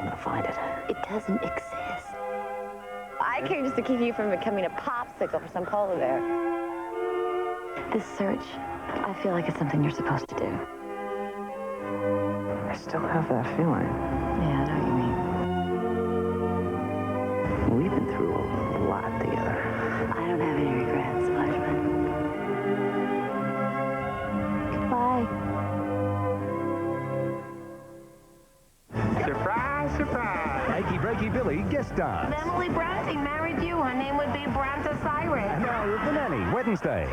I'm going to find it. It doesn't exist. I care just to keep you from becoming a popsicle for some polar bear. This search, I feel like it's something you're supposed to do. I still have that feeling. Yeah, I know what you mean. We've been through a lot together. I don't have any regrets, Fleischman. Goodbye. Surprise, surprise! Achy Breaky Billy guest stars. If Emily Bronte married you, her name would be Brontosaurus. Now with the Nanny, Wednesday.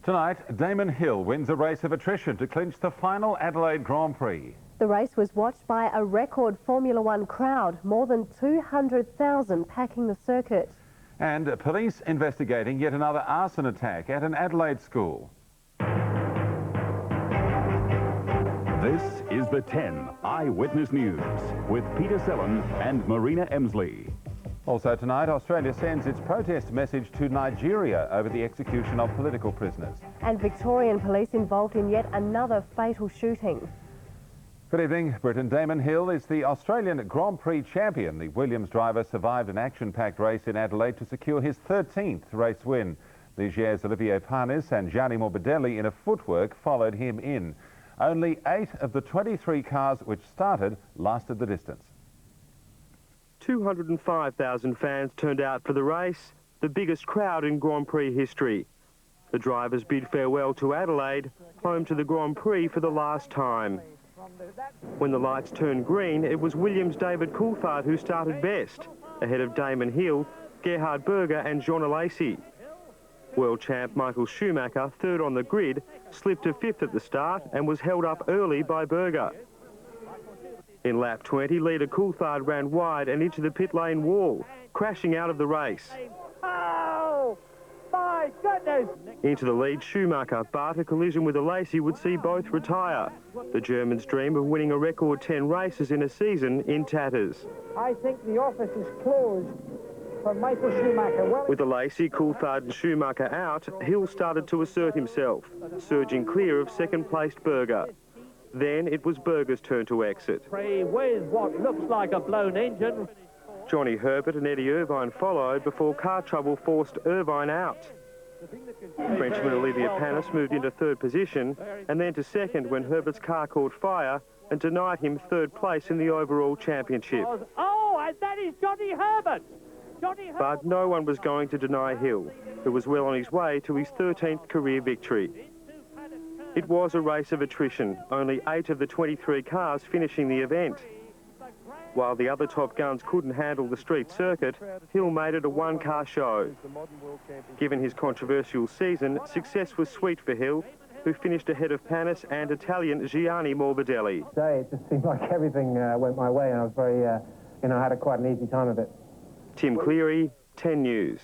Tonight, Damon Hill wins a race of attrition to clinch the final Adelaide Grand Prix. The race was watched by a record Formula One crowd, more than 200,000 packing the circuit. And police investigating yet another arson attack at an Adelaide school. This is the 10 Eyewitness News with Peter Sellen and Marina Emsley. Also tonight, Australia sends its protest message to Nigeria over the execution of political prisoners. And Victorian police involved in yet another fatal shooting. Good evening, Britain. Damon Hill is the Australian Grand Prix champion. The Williams driver survived an action-packed race in Adelaide to secure his 13th race win. Ligier's Olivier Panis and Gianni Morbidelli in a footwork followed him in. Only 8 of the 23 cars which started lasted the distance. 205,000 fans turned out for the race, the biggest crowd in Grand Prix history. The drivers bid farewell to Adelaide, home to the Grand Prix for the last time. When the lights turned green, it was Williams' David Coulthard who started best, ahead of Damon Hill, Gerhard Berger and John Lacey. World champ Michael Schumacher, third on the grid, slipped to 5th at the start and was held up early by Berger. In lap 20, leader Coulthard ran wide and into the pit lane wall, crashing out of the race. Oh, my goodness! Into the lead, Schumacher, but a collision with Lacey would see both retire. The German's dream of winning a record 10 races in a season in tatters. I think the office is closed for Michael Schumacher. Well, With Lacey, Coulthard and Schumacher out, Hill started to assert himself, surging clear of second-placed Berger. Then it was Berger's turn to exit. with what looks like a blown engine. Johnny Herbert and Eddie Irvine followed before car trouble forced Irvine out. Frenchman Olivier Panis moved into third position and then to second when Herbert's car caught fire and denied him third place in the overall championship. Oh, and that is Johnny Herbert! But no one was going to deny Hill, who was well on his way to his 13th career victory. It was a race of attrition, only 8 of the 23 cars finishing the event. While the other top guns couldn't handle the street circuit, Hill made it a one-car show. Given his controversial season, success was sweet for Hill, who finished ahead of Panis and Italian Gianni Morbidelli. Today, it just seemed like everything went my way, and I was very, I had quite an easy time of it. Tim Cleary, 10 News.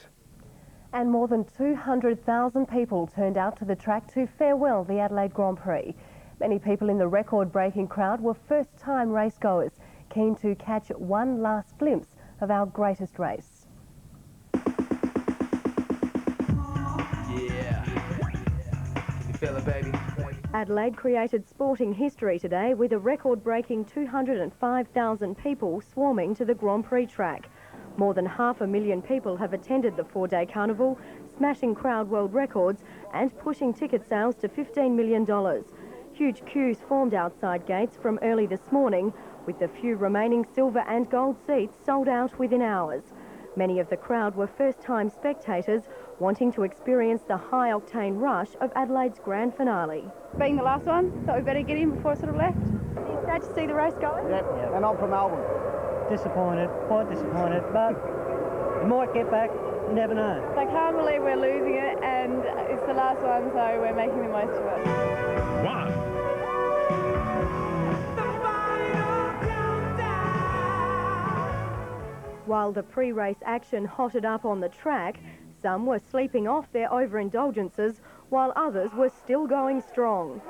And more than 200,000 people turned out to the track to farewell the Adelaide Grand Prix. Many people in the record-breaking crowd were first-time racegoers, keen to catch one last glimpse of our greatest race. Yeah. Can you feel it, baby? Adelaide created sporting history today with a record-breaking 205,000 people swarming to the Grand Prix track. More than 500,000 people have attended the 4-day carnival, smashing crowd world records and pushing ticket sales to $15 million. Huge queues formed outside gates from early this morning, with the few remaining silver and gold seats sold out within hours. Many of the crowd were first-time spectators wanting to experience the high-octane rush of Adelaide's grand finale. Being the last one, thought we'd better get in before it sort of left. Are you sad to see the race going? Yep, and I'm from Melbourne. Disappointed, quite disappointed, but we might get back, you never know. I can't believe we're losing it, and it's the last one, so we're making the most of it. While the pre-race action hotted up on the track, some were sleeping off their overindulgences, while others were still going strong.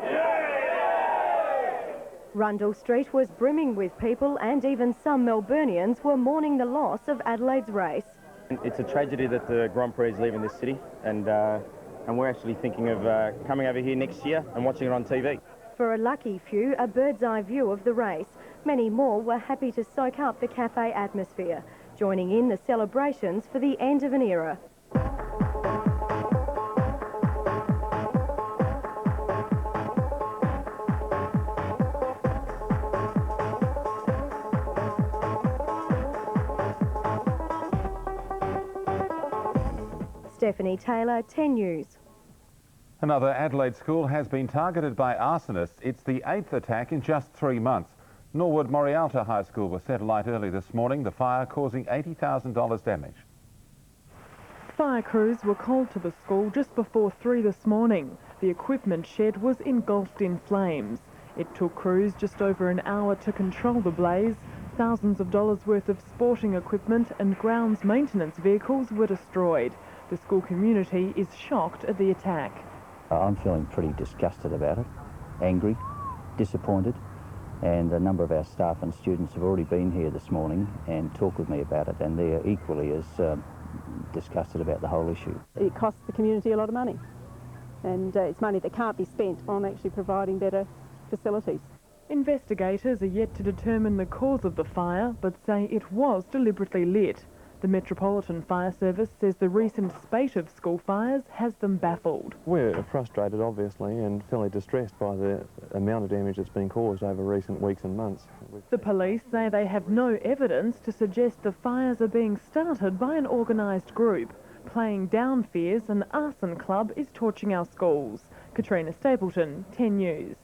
Rundle Street was brimming with people, and even some Melburnians were mourning the loss of Adelaide's race. It's a tragedy that the Grand Prix is leaving this city, and we're actually thinking of coming over here next year and watching it on TV. For a lucky few, a bird's-eye view of the race. Many more were happy to soak up the cafe atmosphere, joining in the celebrations for the end of an era. Stephanie Taylor, 10 News. Another Adelaide school has been targeted by arsonists. It's the 8th attack in just 3 months. Norwood Morialta High School was set alight early this morning, the fire causing $80,000 damage. Fire crews were called to the school just before 3 this morning. The equipment shed was engulfed in flames. It took crews just over an hour to control the blaze. Thousands of dollars worth of sporting equipment and grounds maintenance vehicles were destroyed. The school community is shocked at the attack. I'm feeling pretty disgusted about it, angry, disappointed, and a number of our staff and students have already been here this morning and talked with me about it, and they're equally as disgusted about the whole issue. It costs the community a lot of money, and it's money that can't be spent on actually providing better facilities. Investigators are yet to determine the cause of the fire, but say it was deliberately lit. The Metropolitan Fire Service says the recent spate of school fires has them baffled. We're frustrated, obviously, and fairly distressed by the amount of damage that's been caused over recent weeks and months. The police say they have no evidence to suggest the fires are being started by an organised group. Playing down fears, an arson club is torching our schools. Katrina Stapleton, 10 News.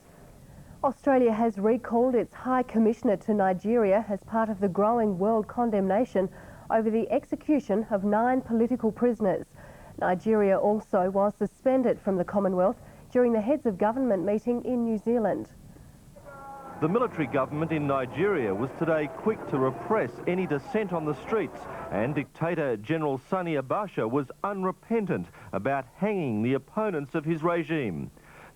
Australia has recalled its High Commissioner to Nigeria as part of the growing world condemnation over the execution of 9 political prisoners. Nigeria also was suspended from the Commonwealth during the heads of government meeting in New Zealand. The military government in Nigeria was today quick to repress any dissent on the streets, and dictator General Sani Abacha was unrepentant about hanging the opponents of his regime.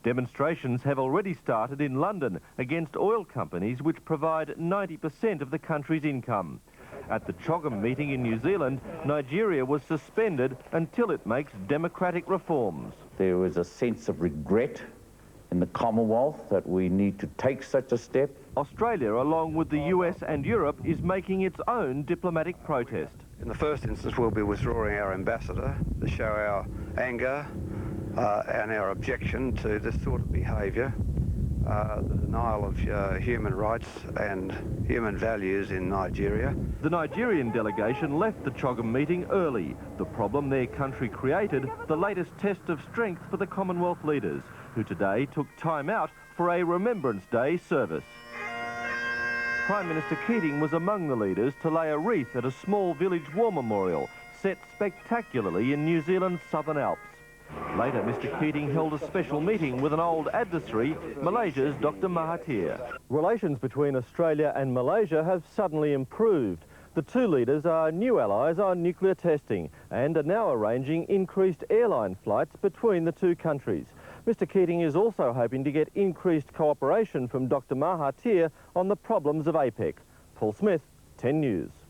Demonstrations have already started in London against oil companies which provide 90% of the country's income. At the CHOGM meeting in New Zealand, Nigeria was suspended until it makes democratic reforms. There was a sense of regret in the Commonwealth that we need to take such a step. Australia, along with the US and Europe, is making its own diplomatic protest. In the first instance, we'll be withdrawing our ambassador to show our anger and our objection to this sort of behaviour, the denial of human rights and human values in Nigeria. The Nigerian delegation left the CHOGM meeting early. The problem their country created, the latest test of strength for the Commonwealth leaders, who today took time out for a Remembrance Day service. Prime Minister Keating was among the leaders to lay a wreath at a small village war memorial set spectacularly in New Zealand's Southern Alps. Later, Mr Keating held a special meeting with an old adversary, Malaysia's Dr Mahathir. Relations between Australia and Malaysia have suddenly improved. The two leaders are new allies on nuclear testing and are now arranging increased airline flights between the two countries. Mr Keating is also hoping to get increased cooperation from Dr Mahathir on the problems of APEC. Paul Smith, 10 News.